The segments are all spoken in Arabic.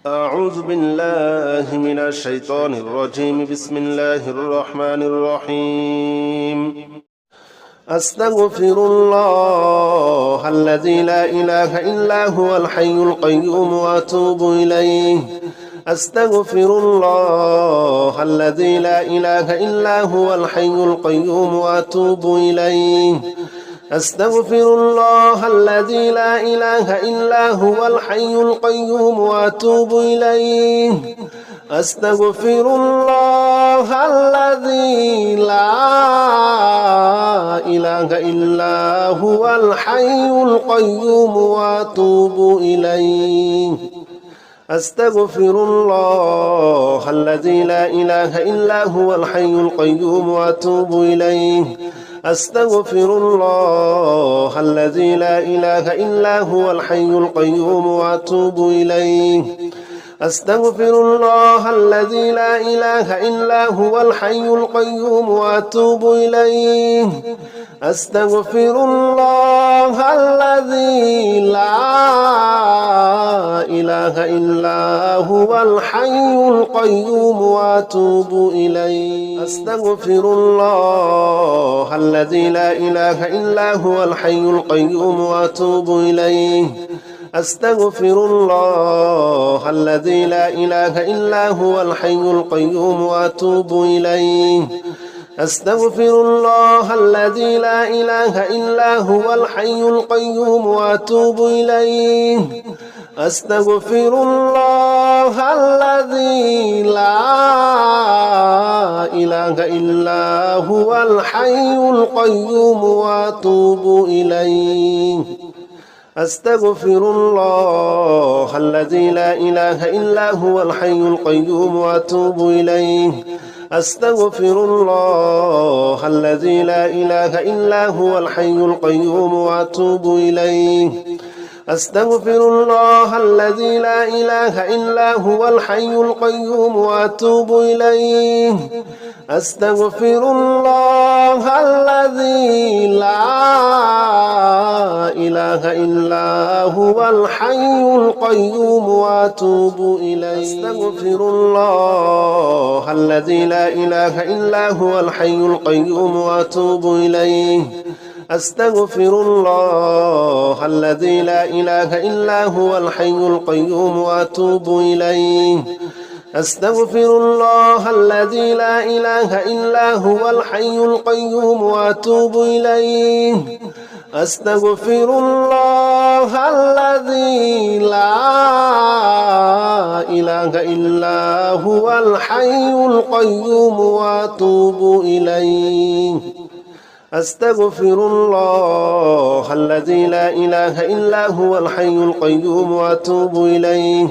أعوذ بالله من الشيطان الرجيم. بسم الله الرحمن الرحيم. أستغفر الله الذي لا إله إلا هو الحي القيوم وأتوب إليه. أستغفر الله الذي لا إله إلا هو الحي القيوم وأتوب إليه. أستغفر الله الذي لا إله إلا هو الحي القيوم وأتوب إليه. أستغفر الله الذي لا إله إلا هو الحي القيوم وأتوب إليه. أستغفر الله الذي لا إله إلا هو الحي القيوم وأتوب إليه. أستغفر الله الذي لا إله إلا هو الحي القيوم وأتوب إليه. أستغفر الله الذي لا إله إلا هو الحي القيوم وأتوب إليه. أستغفر الله الذي لا إله إلا هو الحي القيوم وأتوب إليه. أستغفر الله الذي لا إله إلا هو الحي القيوم وأتوب إليه. أستغفر الله الذي لا إله إلا هو الحي القيوم وأتوب إليه. أستغفر الله الذي لا إله إلا هو الحي القيوم وأتوب إليه. أستغفر الله الذي لا إله إلا هو الحي القيوم وأتوب إليه. أستغفر الله الذي لا إله إلا هو الحي القيوم وأتوب إليه. أستغفر الله الذي لا إله إلا هو الحي القيوم وأتوب إليه. أستغفر الله الذي لا إله إلا هو الحي القيوم وأتوب إليه. أستغفر الله الذي لا إله إلا هو الحي القيوم وأتوب إليه. أستغفر الله الذي لا إله إلا هو الحي القيوم وأتوب إليه. أستغفر الله الذي لا إله إلا هو الحي القيوم وأتوب إليه. أستغفر الله الذي لا إله إلا هو الحي القيوم وأتوب إليه. أستغفر الله الذي لا إله إلا هو الحي القيوم وأتوب إليه. أستغفر الله الذي لا إله إلا هو الحي القيوم وأتوب إليه.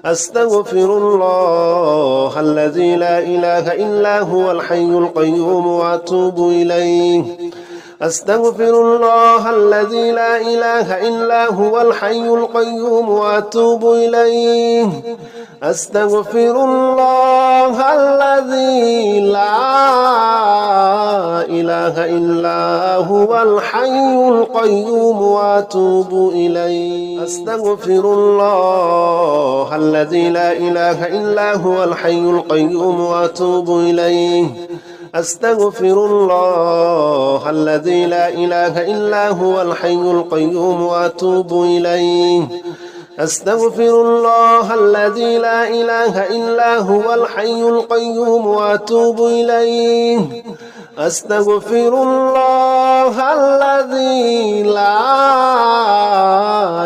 أستغفر الله الذي لا إله إلا هو الحي القيوم وأتوب إليه. أستغفر الله الذي لا إله إلا هو الحي القيوم وأتوب إليه. أستغفر الله الذي لا إله إلا هو الحي القيوم وأتوب إليه. أستغفر الله الذي لا إله إلا هو الحي القيوم وأتوب إليه. أستغفر الله الذي لا إله إلا هو الحي القيوم وأتوب إليه. أستغفر الله الذي لا إله إلا هو الحي القيوم وأتوب إليه. أستغفر الله الذي لا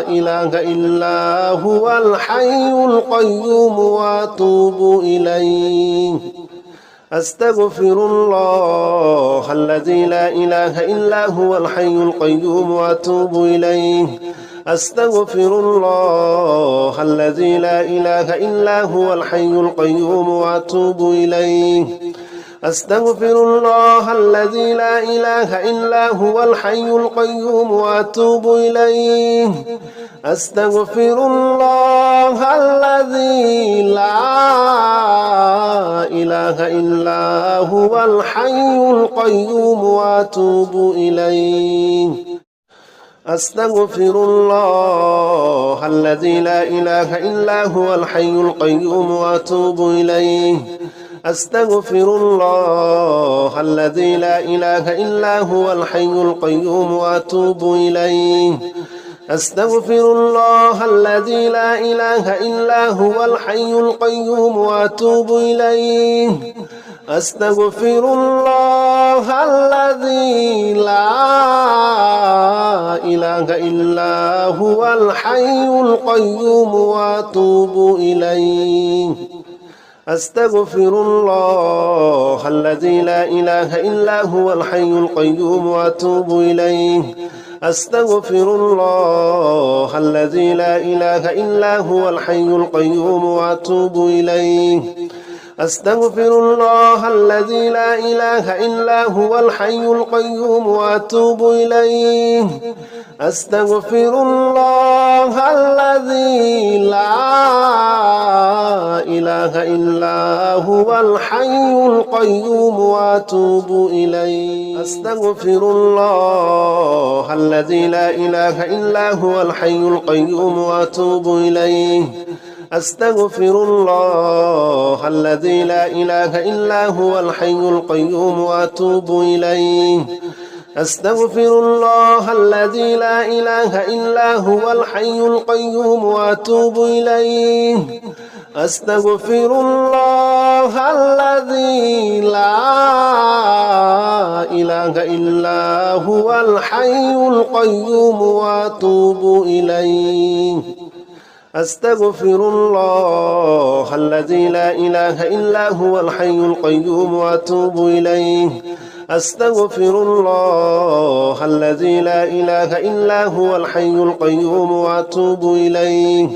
إله إلا هو الحي القيوم وأتوب إليه. أستغفر الله الذي لا إله إلا هو الحي القيوم وأتوب إليه. أستغفر الله الذي لا إله إلا هو الحي القيوم وأتوب إليه. أستغفر الله الذي لا إله إلا هو الحي القيوم وأتوب إليه. أستغفر الله الذي لا إله إلا هو الحي القيوم وأتوب إليه. أستغفر الله الذي لا إله إلا هو الحي القيوم وأتوب إليه أستغفر الله الذي لا إله إلا هو الحي القيوم وأتوب إليه أستغفر الله الذي لا إله إلا هو الحي القيوم وأتوب إليه أستغفر الله الذي لا إله إلا هو الحي القيوم وأتوب إليه أستغفر الله الذي لا إله إلا هو الحي القيوم وأتوب إليه أستغفر الله الذي لا إله إلا هو الحي القيوم وأتوب إليه أستغفر الله الذي لا إله إلا هو الحي القيوم وأتوب إليه أستغفر الله الذي لا إله إلا هو الحي القيوم وأتوب إليه أستغفر الله الذي لا إله إلا هو الحي القيوم وأتوب إليه أستغفر الله الذي لا إله إلا هو الحي القيوم وأتوب إليه أستغفر الله الذي لا إله إلا هو الحي القيوم وأتوب إليه أستغفر الله الذي لا إله إلا هو الحي القيوم وأتوب إليه أستغفر الله الذي لا إله إلا هو الحي القيوم وأتوب إليه أستغفر الله الذي لا إله إلا هو الحي القيوم وأتوب إليه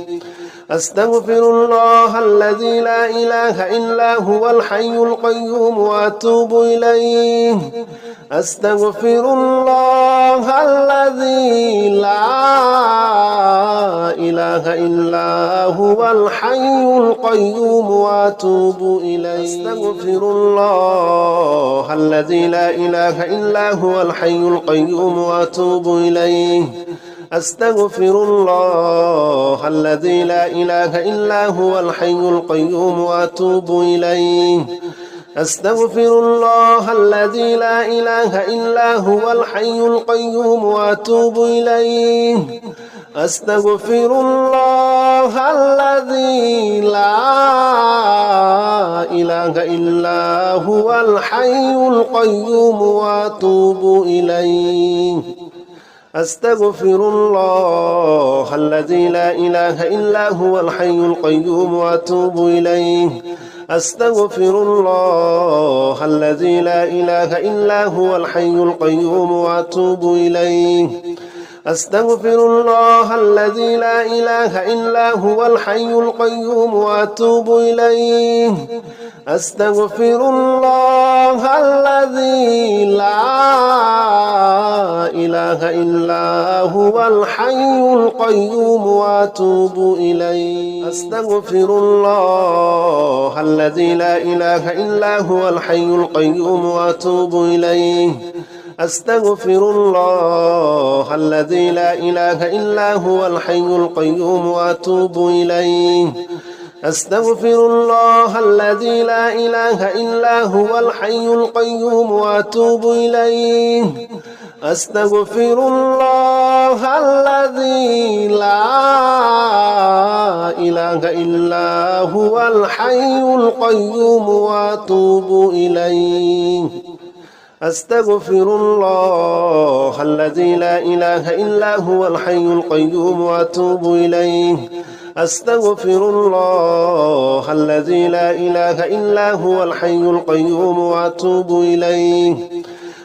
أستغفر الله الذي لا إله إلا هو الحي القيوم وأتوب إليه أستغفر الله الذي لا إله إلا هو الحي القيوم وأتوب إليه أستغفر الله الذي لا إله إلا هو الحي القيوم وأتوب إليه أستغفر الله الذي لا إله إلا هو الحي القيوم وأتوب إليه أستغفر الله الذي لا إله إلا هو الحي القيوم وأتوب إليه أستغفر الله الذي لا إله إلا هو الحي القيوم وأتوب إليه أستغفر الله الذي لا إله إلا هو الحي القيوم وأتوب إليه أستغفر الله الذي لا إله إلا هو الحي القيوم وأتوب إليه أستغفر الله الذي لا إله إلا هو الحي القيوم وأتوب إليه أستغفر الله الذي لا إله إلا هو الحي القيوم وأتوب إليه أستغفر الله الذي لا إله إلا هو الحي القيوم وأتوب إليه أستغفر الله الذي لا إله إلا هو الحي القيوم وأتوب إليه أستغفر الله الذي لا إله إلا هو الحي القيوم وأتوب إليه أستغفر الله الذي لا إله إلا هو الحي القيوم وأتوب إليه أستغفر الله الذي لا إله إلا هو الحي القيوم وأتوب إليه أستغفر الله الذي لا إله إلا هو الحي القيوم وأتوب إليه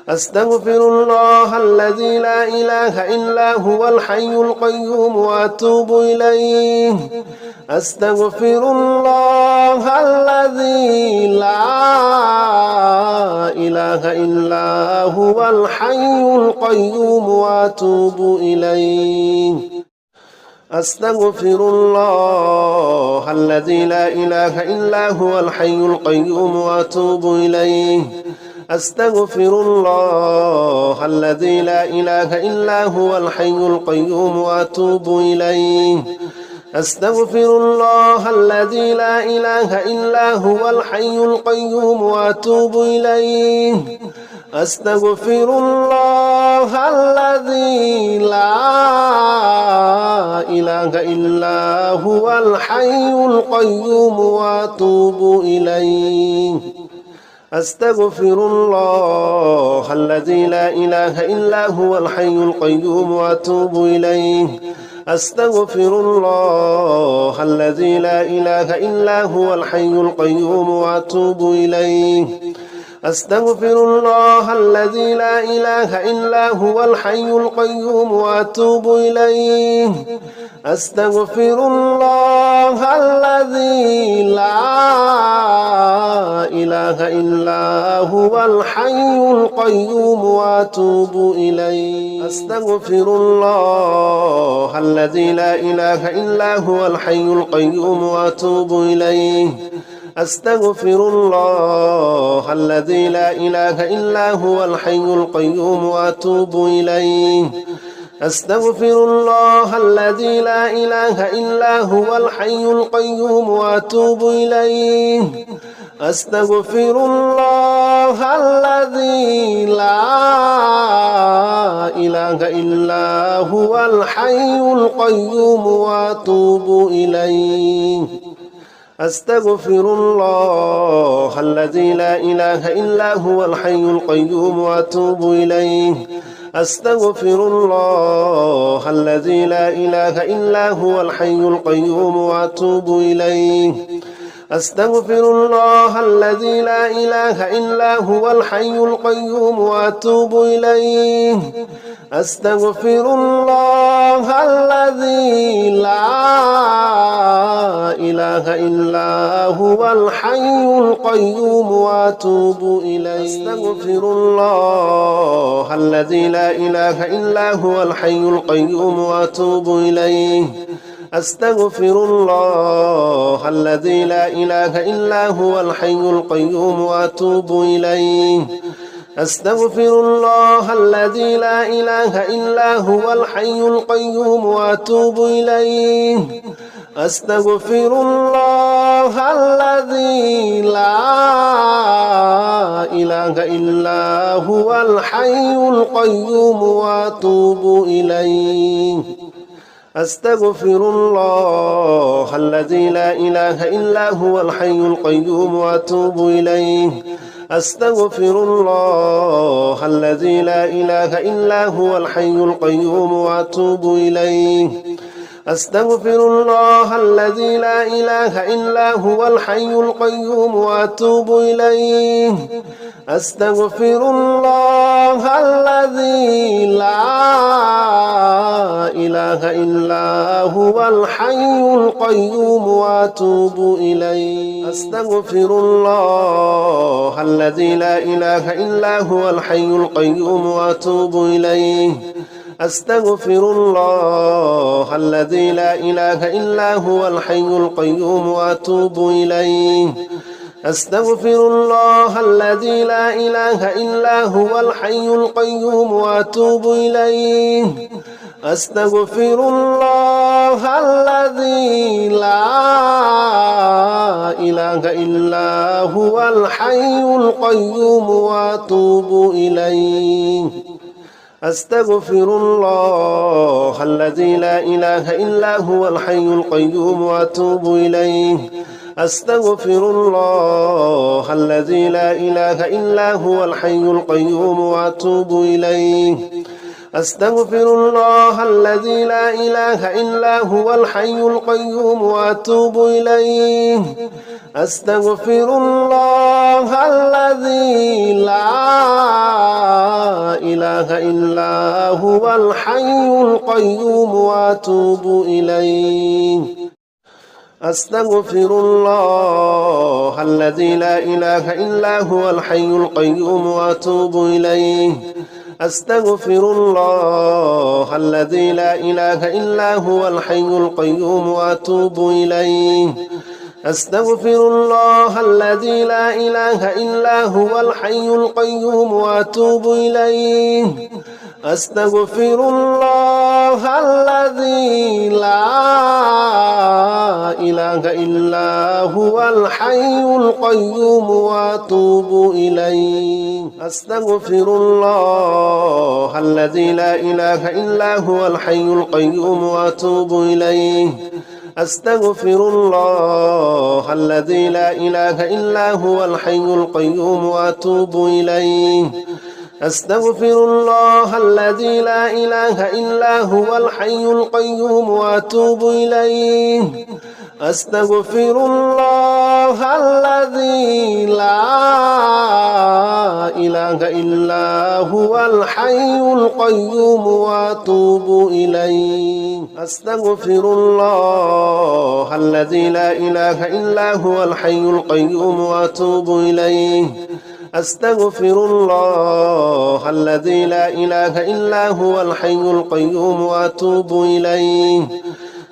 أستغفر الله الذي لا إله إلا هو الحي القيوم وأتوب إليه أستغفر الله الذي لا إله إلا هو الحي القيوم وأتوب إليه أستغفر الله الذي لا إله إلا هو الحي القيوم وأتوب إليه أستغفر الله الذي لا إله إلا هو الحي القيوم وأتوب إليه أستغفر الله الذي لا إله إلا هو الحي القيوم وأتوب إليه أستغفر الله الذي لا إله إلا هو الحي القيوم وأتوب إليه أستغفر الله الذي لا إله إلا هو الحي القيوم وأتوب إليه أستغفر الله الذي لا إله إلا هو الحي القيوم وأتوب إليه أستغفر الله الذي لا إله إلا هو الحي القيوم وأتوب إليه أستغفر الله الذي لا إله إلا هو الحي القيوم وأتوب إليه أستغفر الله الذي لا إله إلا هو الحي القيوم وأتوب إليه أستغفر الله الذي لا إله إلا هو الحي القيوم وأتوب إليه أستغفر الله الذي لا إله إلا هو الحي القيوم وأتوب إليه أستغفر الله الذي لا إله إلا هو الحي القيوم وأتوب إليه أستغفر الله الذي لا إله إلا هو الحي القيوم وأتوب إليه أستغفر الله الذي لا إله إلا هو الحي القيوم وأتوب إليه أستغفر الله الذي لا إله إلا هو الحي القيوم وأتوب إليه أستغفر الله الذي لا إله إلا هو الحي القيوم وأتوب إليه أستغفر الله الذي لا إله إلا هو الحي القيوم وأتوب إليه أستغفر الله الذي لا إله إلا هو الحي القيوم وأتوب إليه أستغفر الله الذي لا إله إلا هو الحي القيوم وأتوب إليه أستغفر الله الذي لا إله إلا هو الحي القيوم وأتوب إليه أستغفر الله الذي لا إله إلا هو الحي القيوم وأتوب إليه أستغفر الله الذي لا إله إلا هو الحي القيوم وأتوب إليه أستغفر الله الذي لا إله إلا هو الحي القيوم وأتوب إليه أستغفر الله الذي لا إله إلا هو الحي القيوم وأتوب إليه أستغفر الله الذي لا إله إلا هو الحي القيوم وأتوب إليه أستغفر الله الذي لا إله إلا هو الحي القيوم وأتوب إليه أستغفر الله الذي لا إله إلا هو الحي القيوم وأتوب إليه أستغفر الله الذي لا إله إلا هو الحي القيوم وأتوب إليه أستغفر الله الذي لا إله إلا هو الحي القيوم وأتوب إليه أستغفر الله الذي لا إله إلا هو الحي القيوم وأتوب إليه أستغفر الله الذي لا إله إلا هو الحي القيوم وأتوب إليه أستغفر الله الذي لا إله إلا هو الحي القيوم وأتوب إليه أستغفر الله الذي لا إله إلا هو الحي القيوم وأتوب إليه أستغفر الله الذي لا إله إلا هو الحي القيوم وأتوب إليه أستغفر الله الذي لا إله إلا هو الحي القيوم وأتوب إليه أستغفر الله الذي لا إله إلا هو الحي القيوم وأتوب إليه أستغفر الله الذي لا إله إلا هو الحي القيوم وأتوب إليه أستغفر الله الذي لا إله إلا هو الحي القيوم وأتوب إليه أستغفر الله الذي لا إله إلا هو الحي القيوم وأتوب إليه أستغفر الله الذي لا إله إلا هو الحي القيوم وأتوب إليه أستغفر الله الذي لا إله إلا هو الحي القيوم وأتوب إليه أستغفر الله الذي لا إله إلا هو الحي القيوم وأتوب إليه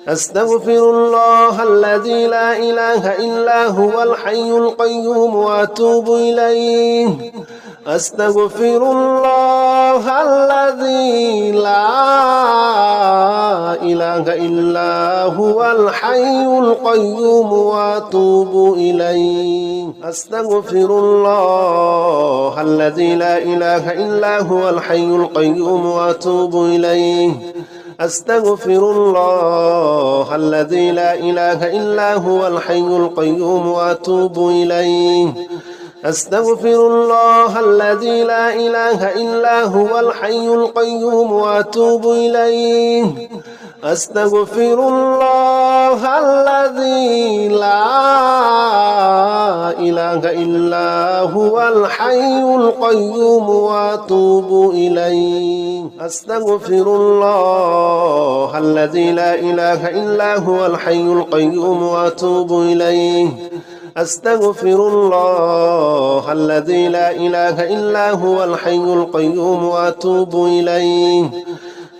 أستغفر الله الذي لا إله إلا هو الحي القيوم وأتوب إليه أستغفر الله الذي لا إله إلا هو الحي القيوم وأتوب إليه أستغفر الله الذي لا إله إلا هو الحي القيوم وأتوب إليه أستغفر الله الذي لا إله إلا هو الحي القيوم وأتوب إليه أستغفر الله الذي لا إله إلا هو الحي القيوم وأتوب إليه أستغفر الله الذي لا إله إلا هو الحي القيوم وأتوب إليه أستغفر الله الذي لا إله إلا هو الحي القيوم وأتوب إليه أستغفر الله الذي لا إله إلا هو الحي القيوم وأتوب إليه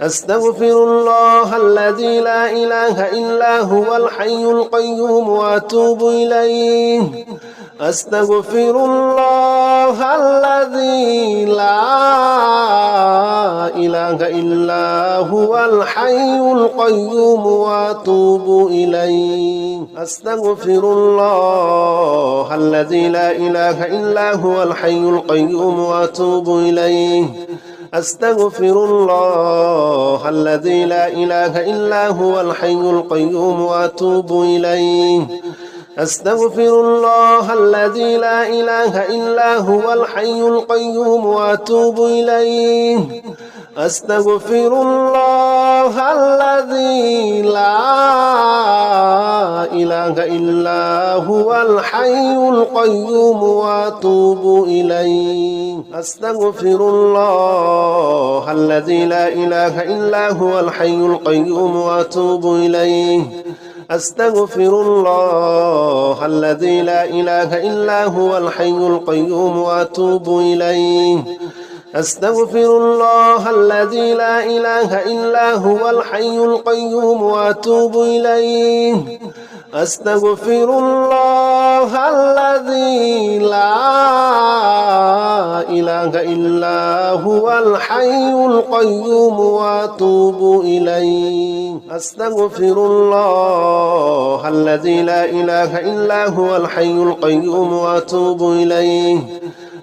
أستغفر الله الذي لا إله إلا هو الحي القيوم وأتوب إليه أستغفر الله الذي لا إله إلا هو الحي القيوم وأتوب إليه أستغفر الله الذي لا إله إلا هو الحي القيوم وأتوب إليه أستغفر الله الذي لا إله إلا هو الحي القيوم وأتوب إليه أستغفر الله الذي لا إله إلا هو الحي القيوم وأتوب إليه أستغفر الله الذي لا إله إلا هو الحي القيوم وأتوب إليه أستغفر الله الذي لا إله إلا هو الحي القيوم وأتوب إليه أستغفر الله الذي لا إله إلا هو الحي القيوم وأتوب إليه أستغفر الله الذي لا إله إلا هو الحي القيوم وأتوب إليه أستغفر الله الذي لا إله إلا هو الحي القيوم وأتوب إليه أستغفر الله الذي لا إله إلا هو الحي القيوم وأتوب إليه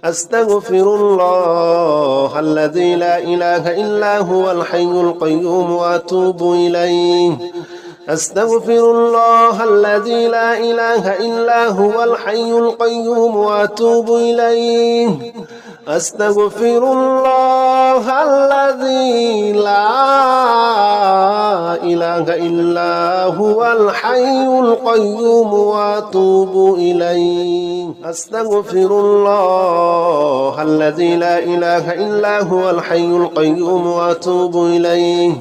أستغفر الله الذي لا إله إلا هو الحي القيوم وأتوب إليه أستغفر الله الذي لا إله إلا هو الحي القيوم وأتوب إليه أستغفر الله الذي لا إله إلا هو الحي القيوم وأتوب إليه أستغفر الله الذي لا إله إلا هو الحي القيوم وأتوب إليه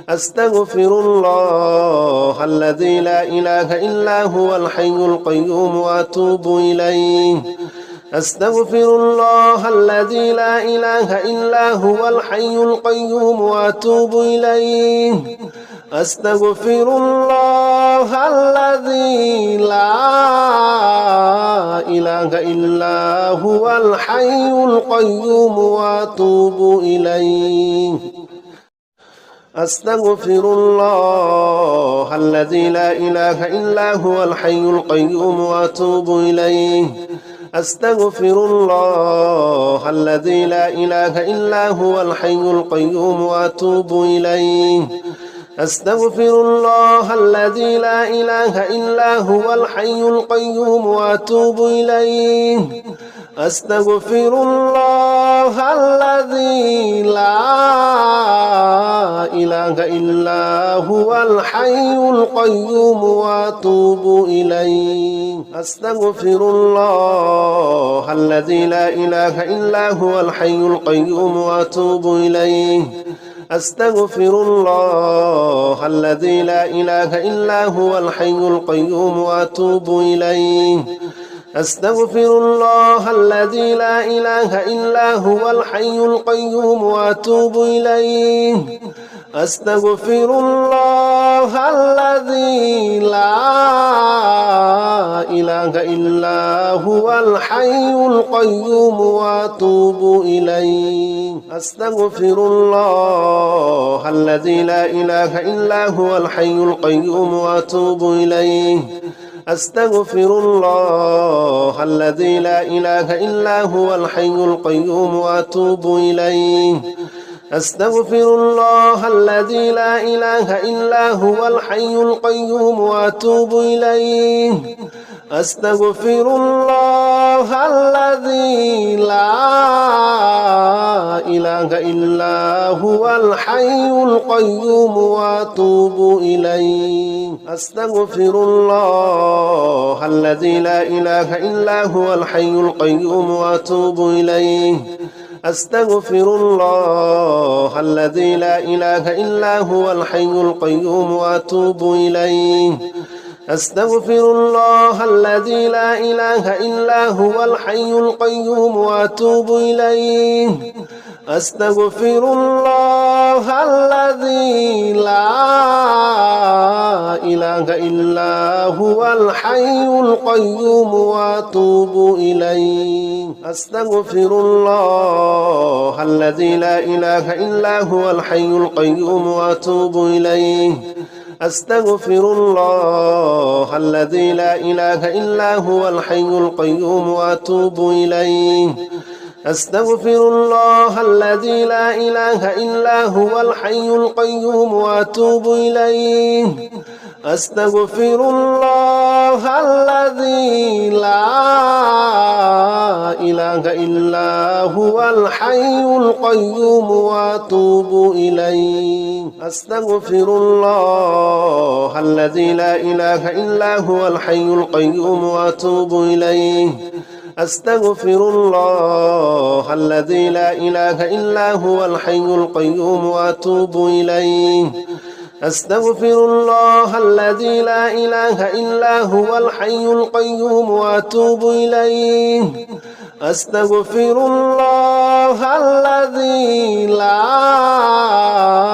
أستغفر الله الذي لا إله إلا هو الحي القيوم وأتوب إليه أستغفر الله الذي لا إله إلا هو الحي القيوم وأتوب إليه أستغفر الله الذي لا إله إلا هو الحي القيوم وأتوب إليه أستغفر الله الذي لا إله إلا هو الحي القيوم وأتوب إليه أستغفر الله الذي لا إله إلا هو الحي القيوم وأتوب إليه أستغفر الله الذي لا إله إلا هو الحي القيوم وأتوب إليه أستغفر الله الذي لا إله إلا هو الحي القيوم وأتوب إليه أستغفر الله الذي لا إله إلا هو الحي القيوم وأتوب إليه أستغفر الله الذي لا إله إلا هو الحي القيوم وأتوب إليه أستغفر الله الذي لا إله إلا هو الحي القيوم وأتوب إليه أستغفر الله الذي لا إله إلا هو الحي القيوم وأتوب إليه أستغفر الله الذي لا إله إلا هو الحي القيوم وأتوب إليه أستغفر الله الذي لا إله إلا هو الحي القيوم وأتوب إليه أستغفر الله الذي لا إله إلا هو الحي القيوم وأتوب إليه أستغفر الله الذي لا إله إلا هو الحي القيوم وأتوب إليه أستغفر الله الذي لا إله إلا هو الحي القيوم وأتوب إليه أستغفر الله الذي لا إله إلا هو الحي القيوم وأتوب إليه أستغفر الله الذي لا إله إلا هو الحي القيوم وأتوب إليه أستغفر الله الذي لا إله إلا هو الحي القيوم وأتوب إليه أستغفر الله الذي لا إله إلا هو الحي القيوم وأتوب إليه أستغفر الله الذي لا إله إلا هو الحي القيوم وأتوب إليه أستغفر الله الذي لا إله إلا هو الحي القيوم وأتوب إليه أستغفر الله الذي لا إله إلا هو الحي القيوم وأتوب إليه أستغفر الله الذي لا إله إلا هو الحي القيوم وأتوب إليه أستغفر الله الذي لا إله إلا هو الحي القيوم وأتوب إليه أستغفر الله الذي لا إله إلا هو الحي القيوم وأتوب إليه أستغفر الله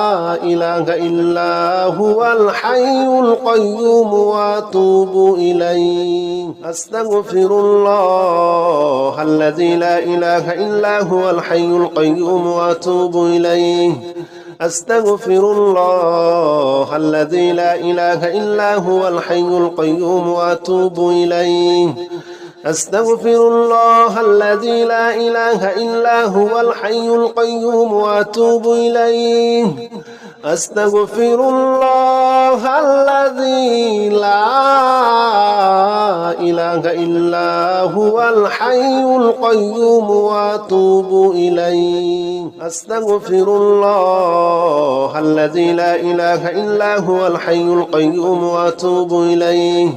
الذي لا إله إلا هو الحي القيوم وأتوب إليه أستغفر الله الذي لا إله إلا هو الحي القيوم وأتوب إليه أستغفر الله الذي لا إله إلا هو الحي القيوم وأتوب إليه أستغفر الله الذي لا إله إلا هو الحي القيوم وأتوب إليه أستغفر الله الذي لا إله إلا هو الحي القيوم وأتوب إليه أستغفر الله الذي لا إله إلا هو الحي القيوم وأتوب إليه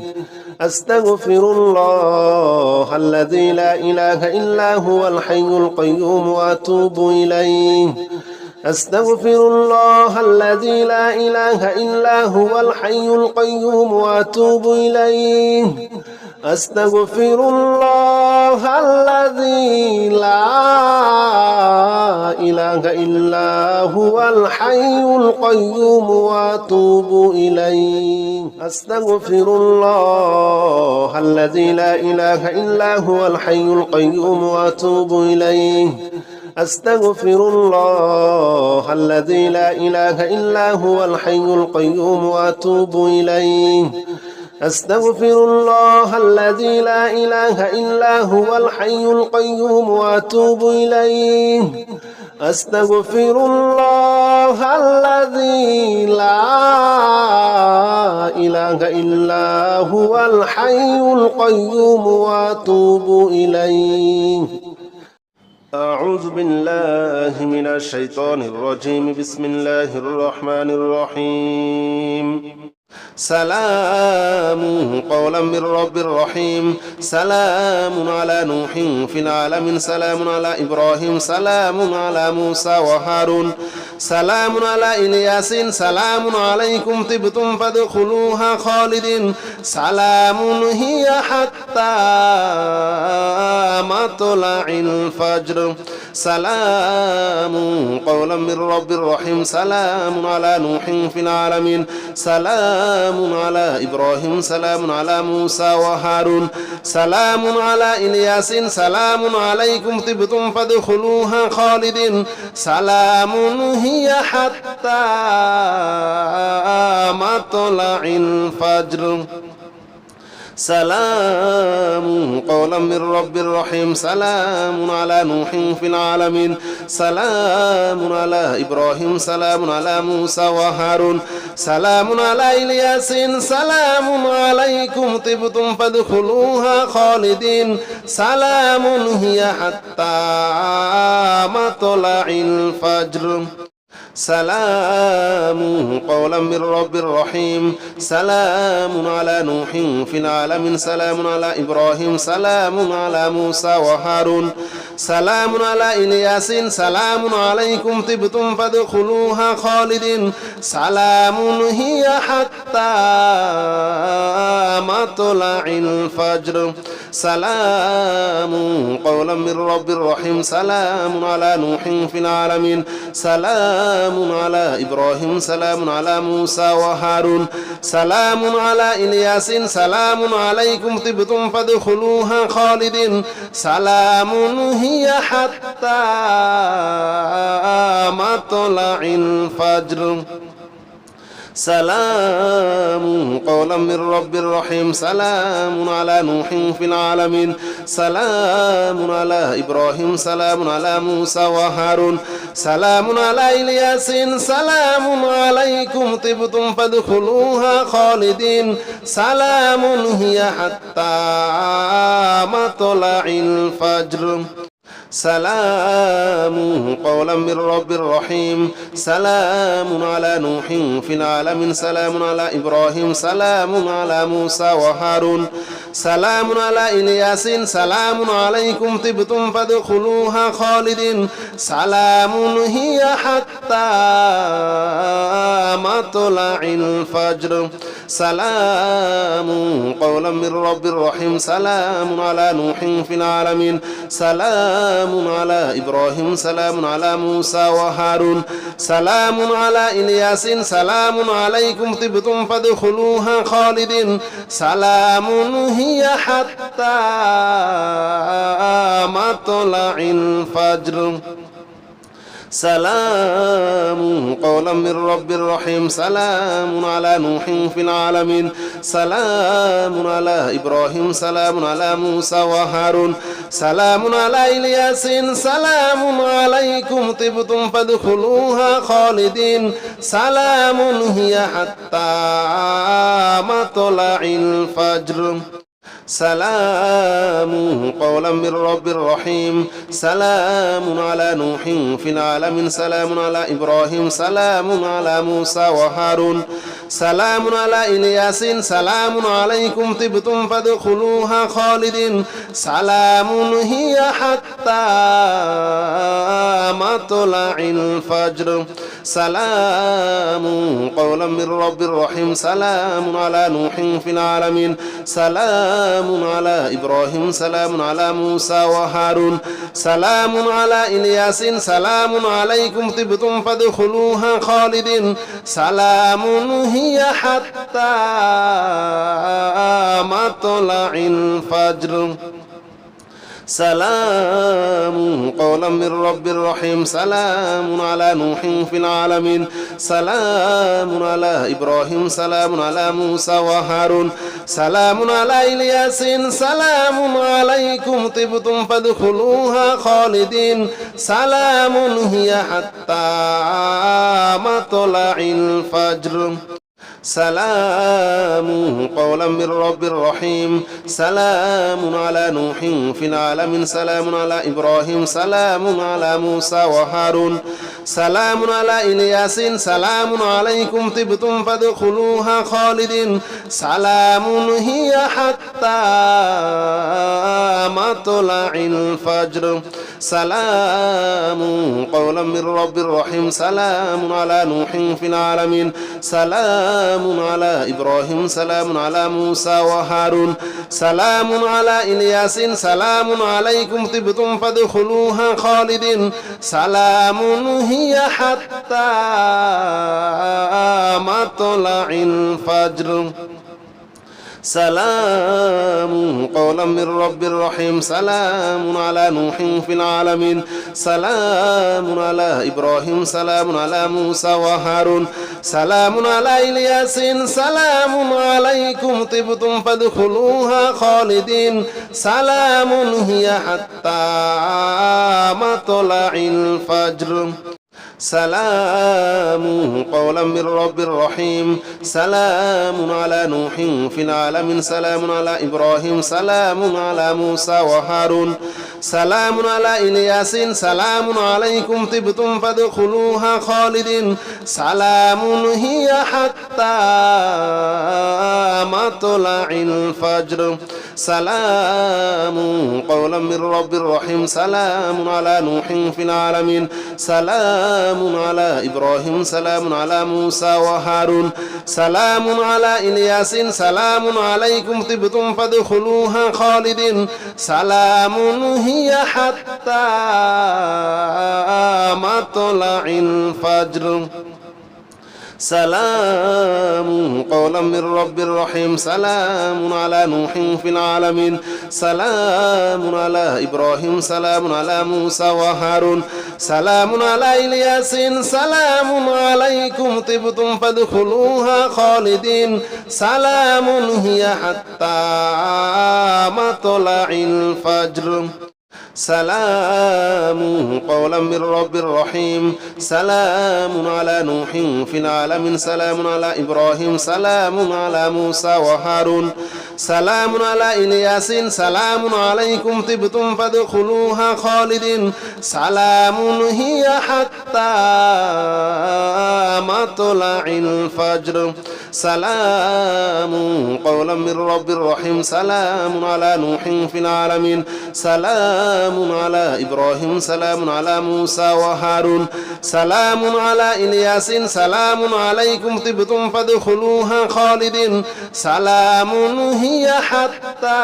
أستغفر الله الذي لا إله إلا هو الحي القيوم وأتوب إليه أستغفر الله الذي لا إله إلا هو الحي القيوم وأتوب إليه أستغفر الله الذي لا إله إلا هو الحي القيوم وأتوب إليه أستغفر الله الذي لا إله إلا هو الحي القيوم وأتوب إليه أستغفر الله الذي لا إله إلا هو الحي القيوم وأتوب إليه أستغفر الله الذي لا إله إلا هو الحي القيوم وأتوب إليه أستغفر الله الذي لا إله إلا هو الحي القيوم وأتوب إليه أعوذ بالله من الشيطان الرجيم بسم الله الرحمن الرحيم سلام قولا من رب رحيم سلام على نوح في العالمين سلام على إبراهيم سلام على موسى وهارون سلام على إلياس سلام عليكم طبتم فادخلوها خالدين سلام هي حتى مطلع الفجر سلام قولا من رب رحيم سلام على نوح في العالمين سلام على إبراهيم سلام على موسى وهارون سلام على إلياس سلام عليكم طبتم فادخلوها خالدين سلام هي حتى مطلع الفجر سلام قولا من رب رحيم سلام على نوح في العالمين سلام على إبراهيم سلام على موسى وهارون سلام على إلياس سلام عليكم طبتم فادخلوها خالدين سلام هي حتى مطلع الفجر سلام قولا من رب رحيم سلام على نوح في العالمين سلام على إبراهيم سلام على موسى وهارون سلام على إلياس سلام عليكم طبتم فادخلوها خالدين سلام هي حتى مطلع الفجر سلام قولا من رب رحيم سلام على نوح في العالمين سلام على إبراهيم سلام على موسى وهارون سلام على إلياس سلام عليكم طبتم فادخلوها خالدين سلام هي حتى مطلع الفجر سلام قولا من رب رحيم سلام على نوح في العالمين سلام على إبراهيم سلام على موسى وهارون سلام على إلياس سلام عليكم طبتم فادخلوها خالدين سلام هي حتى مطلع الفجر سلام قولا من رب رحيم سلام على نوح في العالمين سلام على إبراهيم سلام على موسى وهارون سلام على إلياس سلام عليكم طبتم فادخلوها خالدين سلام هي حتى مطلع الفجر سلام قولا من رب رحيم سلام على نوح في العالمين سلام على إبراهيم سلام على موسى وهارون سلام على إلياس سلام عليكم طبتم فادخلوها خالدين سلام هي حتى مطلع الفجر سلام قولا من رب رحيم سلام على نوح في العالمين سلام على إبراهيم سلام على موسى وهارون سلام على إلياس سلام عليكم طبتم فادخلوها خالدين سلام هي حتى مطلع الفجر سلام قولا من رب رحيم سلام على نوح في العالمين سلام على إبراهيم سلام على موسى وهارون سلام على إلياس سلام عليكم طبتم فادخلوها خالدين سلام هي حتى مطلع الفجر سلام قولا من رب رحيم سلام على نوح في العالمين سلام على إبراهيم سلام على موسى وهارون سلام على إلياس سلام عليكم طبتم فادخلوها خالدين سلام هي حتى مطلع الفجر سلام قولا من رب رحيم سلام على نوح في العالمين سلام على إبراهيم سلام على موسى وهارون سلام على إلياس سلام عليكم طبتم فادخلوها خالدين سلام هي حتى مطلع الفجر سلام قولا من رب رحيم سلام على نوح في العالمين سلام على إبراهيم سلام على موسى وهارون سلام على إلياس سلام عليكم طبتم فادخلوها خالدين سلام هي حتى مطلع الفجر سلام قولا من رب رحيم سلام على نوح في العالمين سلام على إبراهيم سلام على موسى وهارون سلام على إلياس سلام عليكم طبتم فادخلوها خالدين سلام هي حتى مطلع الفجر سلام قولا من رب رحيم سلام على نوح في العالمين سلام على إبراهيم سلام على موسى وهارون سلام على إلياس سلام عليكم طبتم فادخلوها خالدين سلام هي حتى مطلع الفجر سلام قولا من رب رحيم سلام على نوح في العالمين سلام على إبراهيم سلام على موسى وهارون سلام على إلياس سلام عليكم طبتم فادخلوها خالدين سلام هي حتى مطلع الفجر سلام قولا من رب رحيم سلام على نوح في العالمين سلام على إبراهيم سلام على موسى وهارون سلام على إلياس سلام عليكم طبتم فادخلوها خالدين سلام هي حتى مطلع الفجر سلام قولا من رب رحيم سلام على نوح في العالمين سلام على إبراهيم سلام على موسى وهارون سلام على إلياس سلام عليكم طبتم فادخلوها خالدين سلام هي حتى مطلع الفجر سلام قولا من رب رحيم سلام على نوح في العالمين سلام على إبراهيم سلام على موسى وهارون سلام على إلياس سلام عليكم طبتم فادخلوها خالدين سلام هي حتى مطلع الفجر سلام قولا من رب رحيم سلام على نوح في العالمين سلام على إبراهيم سلام على موسى وهارون سلام على إلياس سلام عليكم طبتم فادخلوها خالدين سلام هي حتى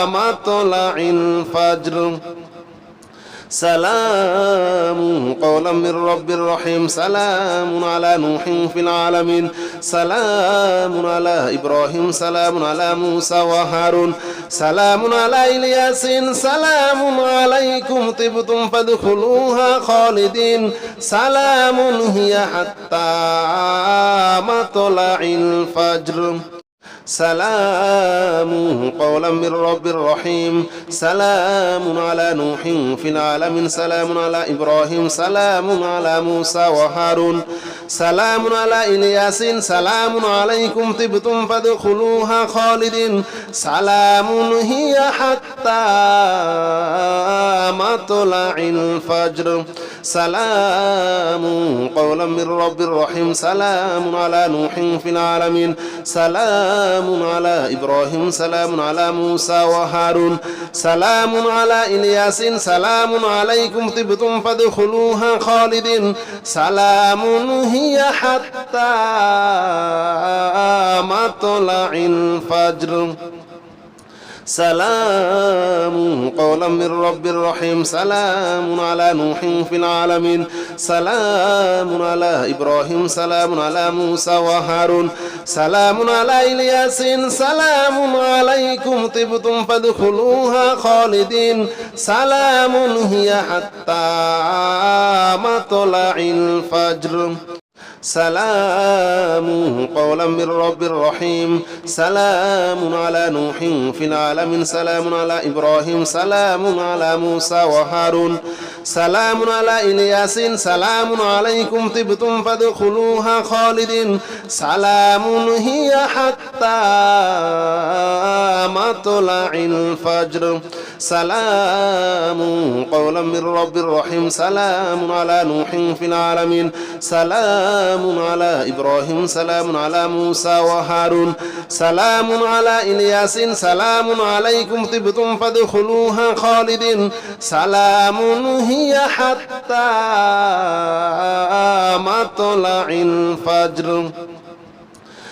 مطلع الفجر سلام قولا من رب رحيم سلام على نوح في العالمين سلام على إبراهيم سلام على موسى وهارون سلام على إلياس سلام عليكم طبتم فادخلوها خالدين سلام هي حتى مطلع الفجر سلام قولا من رب رحيم سلام على نوح في العالمين سلام على إبراهيم سلام على موسى وهارون سلام على إلياس سلام عليكم طبتم فادخلوها خالدين سلام هي حتى مطلع الفجر سلام قولا من رب رحيم سلام على نوح في العالمين سلام على إبراهيم سلام على موسى وهارون سلام على إلياس سلام عليكم طبتم فادخلوها خالدين سلام هي حتى مطلع الفجر سلام قولا من رب رحيم سلام على نوح في العالمين سلام على إبراهيم سلام على موسى وهارون سلام على إلياس سلام عليكم طبتم فادخلوها خالدين سلام هي حتى مطلع الفجر سلام قولا من رب رحيم سلام على نوح في العالمين سلام على إبراهيم سلام على موسى وهارون سلام على إلياس سلام عليكم طبتم فادخلوها خالدين سلام هي حتى مطلع الفجر سلام قولا من رب رحيم سلام على نوح في العالمين سلام على إبراهيم سلام على موسى وهارون سلام على إلياس سلام عليكم طبتم فادخلوها خالدين سلام هي حتى مطلع الفجر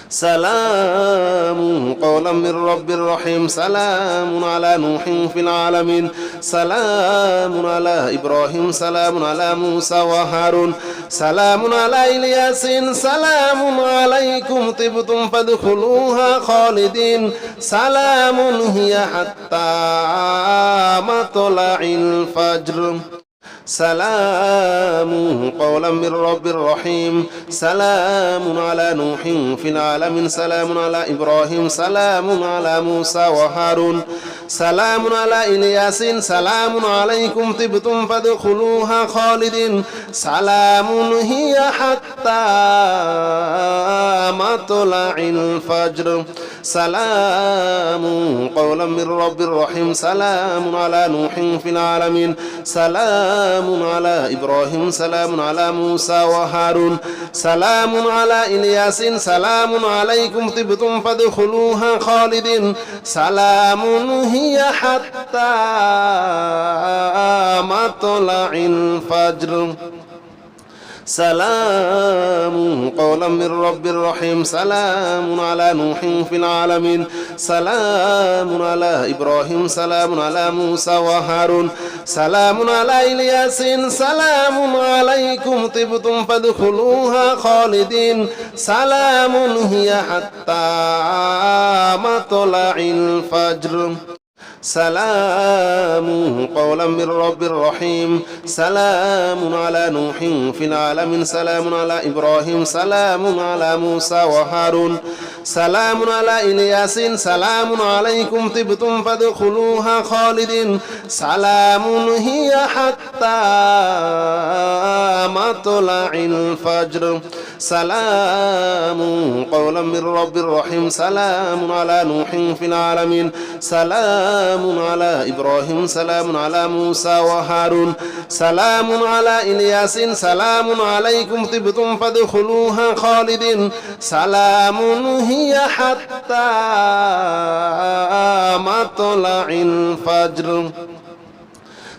سلام قولا من رب رحيم سلام على نوح في العالمين سلام على إبراهيم سلام على موسى وهارون سلام على إلياس سلام عليكم طبتم فادخلوها خالدين سلام هي حتى مطلع الفجر سلام قولا من رب رحيم سلام على نوح في العالمين سلام على إبراهيم سلام على موسى وهارون سلام على إلياس سلام عليكم طبتم فادخلوها خالدين سلام هي حتى مطلع الفجر سلام قولا من رب رحيم سلام على نوح في العالمين سلام على إبراهيم سلام على موسى وهارون سلام على إلياس سلام عليكم طبتم فادخلوها خالدين سلام هي حتى مطلع الفجر سلام قولا من رب رحيم سلام على نوح في العالمين سلام على إبراهيم سلام على موسى وهارون سلام على إلياس سلام عليكم طبتم فادخلوها خالدين سلام هي حتى مطلع الفجر سلام قولا من رب رحيم سلام على نوح في العالمين سلام على إبراهيم سلام على موسى وهارون سلام على إلياس سلام عليكم طبتم فادخلوها خالدين سلام هي حتى مطلع الفجر سلام قولا من رب رحيم سلام على نوح في العالمين سلام على إبراهيم سلام على موسى وهارون سلام على إلياس سلام عليكم طبتم فادخلوها خالدين سلام هي حتى مطلع الفجر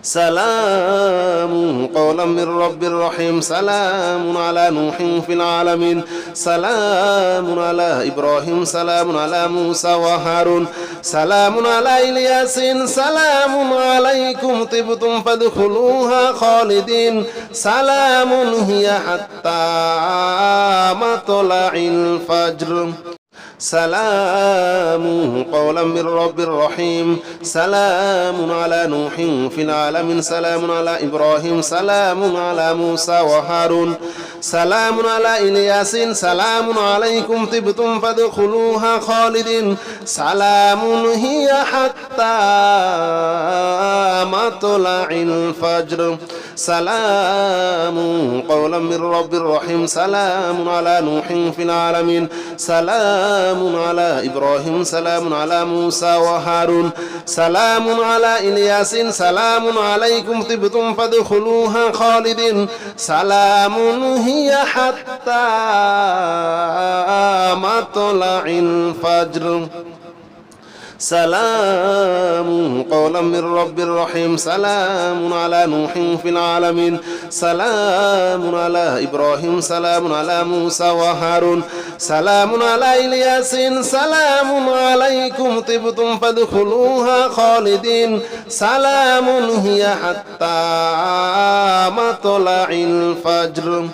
سلام قولا من رب رحيم سلام على نوح في العالمين سلام على إبراهيم سلام على موسى وهارون سلام على إلياس سلام عليكم طبتم فادخلوها خالدين سلام هي حتى مطلع الفجر سلام قولا من رب رحيم سلام على نوح في العالمين سلام على إبراهيم سلام على موسى وهارون سلام على إلياس سلام عليكم طبتم فادخلوها خالدين سلام هي حتى مطلع الفجر سلام قولا من رب رحيم سلام على نوح في العالمين سلام على إبراهيم سلام على موسى وهارون سلام على إلياس سلام عليكم طبتم فادخلوها خالدين سلام هي حتى مطلع الفجر سلام قولا من رب رحيم سلام على نوح في العالمين سلام على إبراهيم سلام على موسى وهارون سلام على إلياس سلام عليكم طبتم فادخلوها خالدين سلام هي حتى مطلع الفجر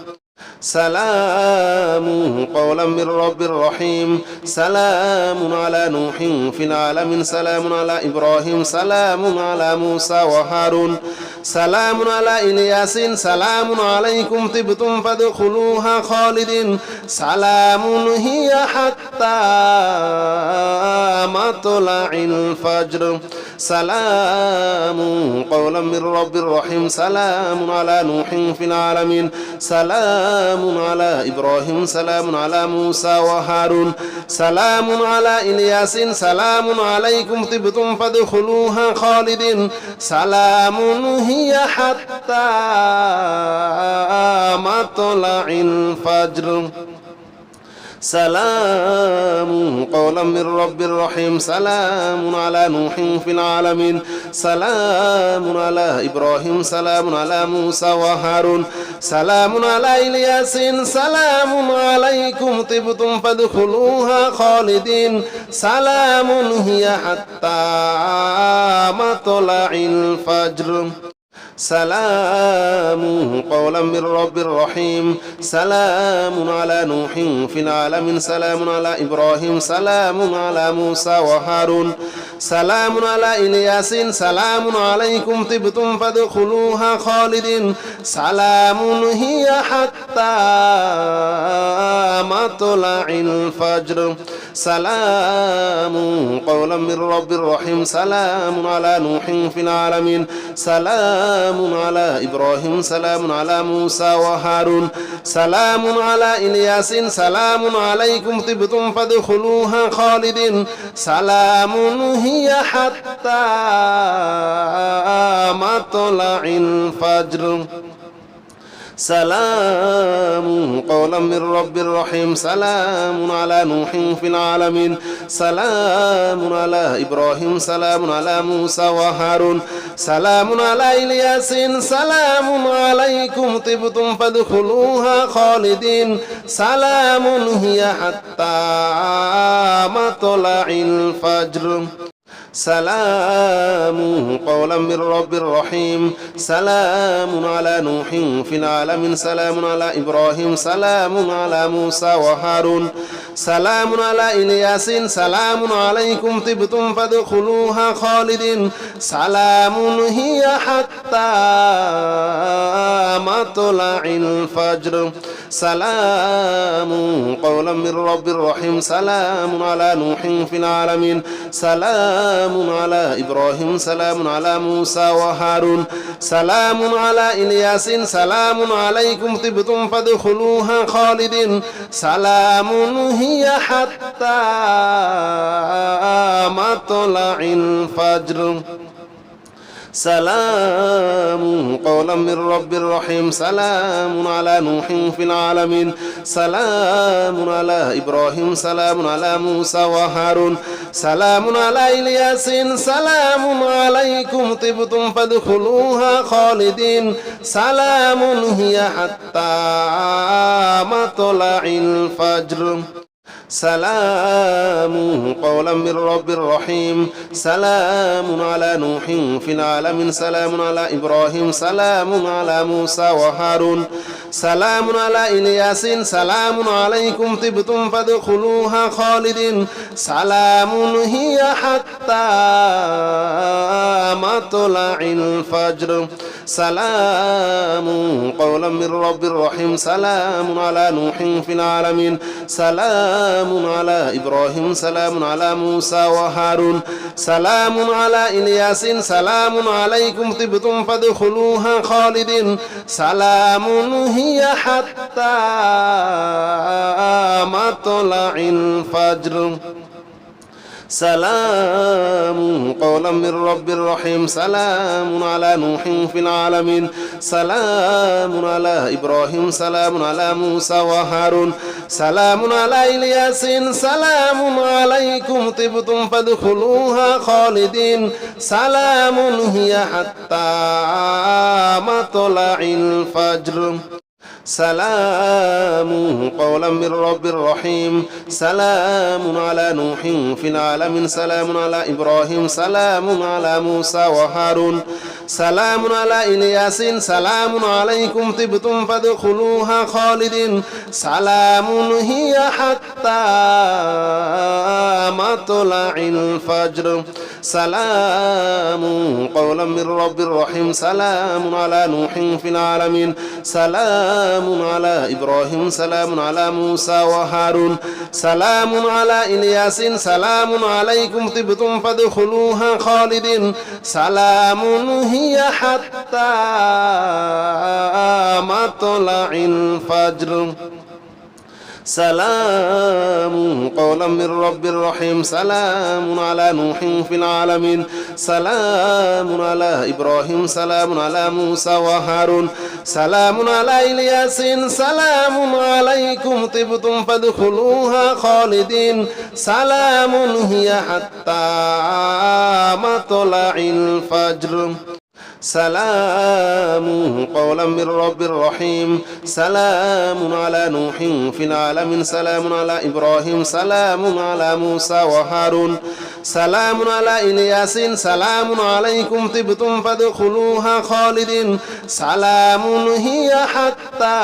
سلام قولا من رب رحيم سلام على نوح في العالمين سلام على إبراهيم سلام على موسى وهارون سلام على إلياس سلام عليكم طبتم فادخلوها خالدين سلام هي حتى مطلع الفجر سلام قولا من رب رحيم سلام على نوح في العالمين سلام على إبراهيم سلام على موسى وهارون سلام على إلياس سلام عليكم طبتم فادخلوها خالدين سلام هي حتى مطلع الفجر سلام قولا من رب رحيم سلام على نوح في العالمين سلام على إبراهيم سلام على موسى وهارون سلام على إلياس سلام عليكم طبتم فادخلوها خالدين سلام هي حتى مطلع الفجر سلام قولا من رب رحيم سلام على نوح في العالمين سلام على إبراهيم سلام على موسى وهارون سلام على إلياس سلام عليكم طبتم فادخلوها خالدين سلام هي حتى مطلع الفجر سلام قولا من رب رحيم سلام على نوح في العالمين سلام على إبراهيم سلام على موسى وهارون سلام على إلياس سلام عليكم طبتم فادخلوها خالدين سلام هي حتى مطلع الفجر سلام قولا من رب رحيم سلام على نوح في العالمين سلام على إبراهيم سلام على موسى وهارون سلام على إلياس سلام عليكم طبتم فادخلوها خالدين سلام هي حتى مطلع الفجر سلام قولا من رب رحيم سلام على نوح في العالمين سلام على إبراهيم سلام على موسى وهارون سلام على إلياس سلام عليكم طبتم فادخلوها خالدين سلام هي حتى مطلع الفجر سلام قولا من رب رحيم سلام على نوح في العالمين سلام على إبراهيم سلام على موسى وهارون سلام على إلياس سلام عليكم طبتم فادخلوها خالدين سلام هي حتى مطلع الفجر سلام قولا من رب رحيم سلام على نوح في العالمين سلام على إبراهيم سلام على موسى وهارون سلام على إلياس سلام عليكم طبتم فادخلوها خالدين سلام هي حتى مطلع الفجر سلام قولا من رب رحيم سلام على نوح في العالمين سلام على إبراهيم سلام على موسى وهارون سلام على إلياس سلام عليكم طبتم فادخلوها خالدين سلام هي حتى مطلع الفجر سلام قولا من رب رحيم سلام على نوح في العالمين سلام على إبراهيم سلام على موسى وهارون سلام على إلياس سلام عليكم طبتم فادخلوها خالدين سلام هي حتى مطلع الفجر سلام قولا من رب رحيم سلام على نوح في العالمين سلام على إبراهيم سلام على موسى وهارون سلام على إلياس سلام عليكم طبتم فادخلوها خالدين سلام هي حتى مطلع الفجر سلام قولا من رب رحيم سلام على نوح في العالمين سلام على إبراهيم سلام على موسى وهارون سلام على إلياس سلام عليكم طبتم فادخلوها خالدين سلام هي حتى مطلع الفجر سلام قولا من رب رحيم سلام على نوح في العالمين سلام على إبراهيم سلام على موسى وهارون سلام على إلياس سلام عليكم طبتم فادخلوها خالدين سلام هي حتى مطلع الفجر سلام قولا من رب رحيم سلام على نوح في العالمين سلام على إبراهيم سلام على موسى وهارون سلام على إلياس سلام عليكم طبتم فادخلوها خالدين سلام هي حتى مطلع الفجر سلام قولا من رب رحيم سلام على نوح في العالمين سلام على إبراهيم سلام على موسى وهارون سلام على إلياس سلام عليكم طبتم فادخلوها خالدين سلام هي حتى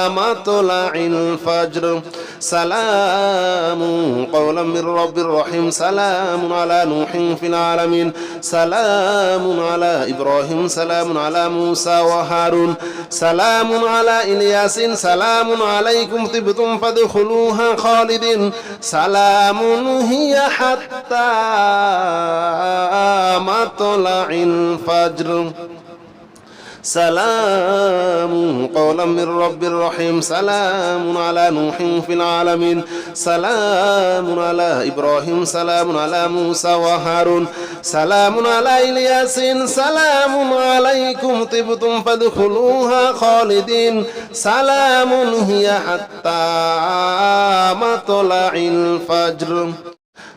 مطلع الفجر سلام قولا من رب رحيم سلام على نوح في العالمين سلام على إبراهيم سلام على موسى وهارون سلام على إلياس سلام عليكم طبتم فادخلوها خالدين سلام هي حتى مطلع الفجر سلام قولا من رب رحيم سلام على نوح في العالمين سلام على إبراهيم سلام على موسى وهارون سلام على إلياس سلام عليكم طبتم فادخلوها خالدين سلام هي حتى مطلع الفجر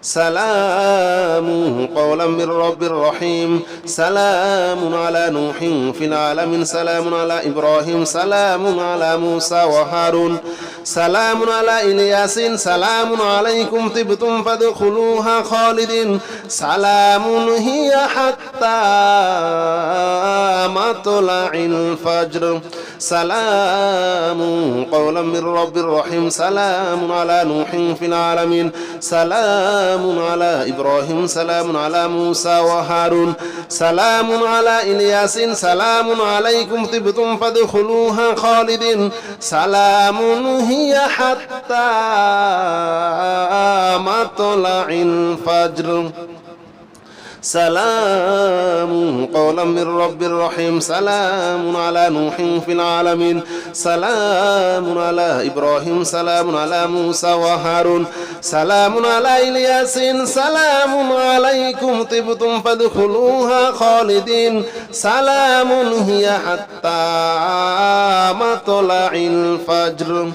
سلام قولا من رب رحيم سلام على نوح في العالمين سلام على إبراهيم سلام على موسى وهارون سلام على إلياس سلام عليكم طبتم فادخلوها خالدين سلام هي حتى مطلع الفجر سلام قولا من رب رحيم سلام على نوح في العالمين سلام على إبراهيم سلام على موسى وهارون سلام على إلياس سلام عليكم طبتم فادخلوها خالدين سلام هي حتى مطلع الفجر سلام قولا من رب رحيم سلام على نوح في العالمين سلام على إبراهيم سلام على موسى وهارون سلام على إلياس سلام عليكم طبتم فادخلوها خالدين سلام هي حتى مطلع الفجر